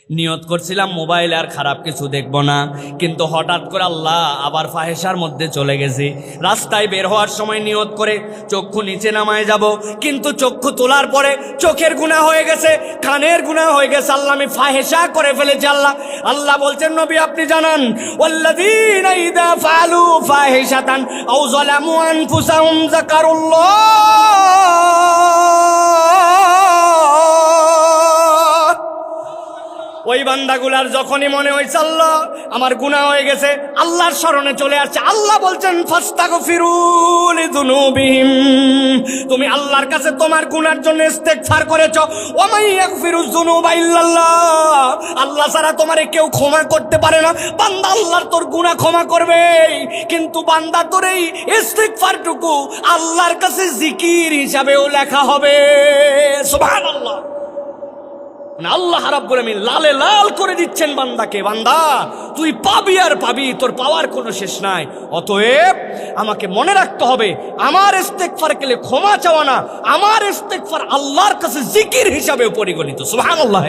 নিয়ত করছিলাম মোবাইল আর খারাপ কিছু দেখব না, কিন্তু হঠাৎ করে আল্লাহ আবার ফাহেসার মধ্যে চলে গেছি। রাস্তায় বের হওয়ার সময় নিয়ত করে চক্ষু নিচে নামায় যাব, কিন্তু চক্ষু তোলার পরে চোখের গুনাহ হয়ে গেছে, কানের গুনাহ হয়ে গেছে। আল্লাহ আমি ফাহেসা করে ফেলেছি। আল্লাহ বলছেন নবী আপনি জানান, ওয়াল্লাযীনা ইযা ফাআলু ফাহিশাতান আও যালামু আনফুসাহুম যাকারুল্লাহ, ওই বান্দাগুলার যখনই মনে হয়েছে আল্লাহ আমার গুনাহ হয়ে গেছে, আল্লাহর স্মরণে চলে আসছে, আল্লাহ বলছেন ফাস্তাগফিরু লিযুনুবিহিম, তুমি আল্লাহর কাছে তোমার গুনার জন্য ইস্তেগফার করেছো। ওয়া মান ইয়াগফিরুয যুনুবা ইল্লাল্লাহ, আল্লাহ ছাড়া তোমারে কেউ ক্ষমা করতে পারে না। বান্দা আল্লাহর তোর গুনাহ ক্ষমা করবে, কিন্তু বান্দা তোর এই ইস্তেগফারটুকু আল্লাহর কাছে জিকির হিসাবেও লেখা হবে। সুবহানাল্লাহ। আল্লাহ রাব্বুল আমিন লালে লাল করে দিচ্ছেন বান্দাকে, বান্দা তুই পাবি আর পাবি, তোর পাওয়ার কোনো শেষ নাই। অতএব আমাকে মনে রাখতে হবে, আমার ইস্তেগফার কেলে ক্ষমা চাওয়া না, আমার ইস্তেগফার আল্লাহর কাছে জিকির হিসাবে পরিগণিত। সুবহানাল্লাহ।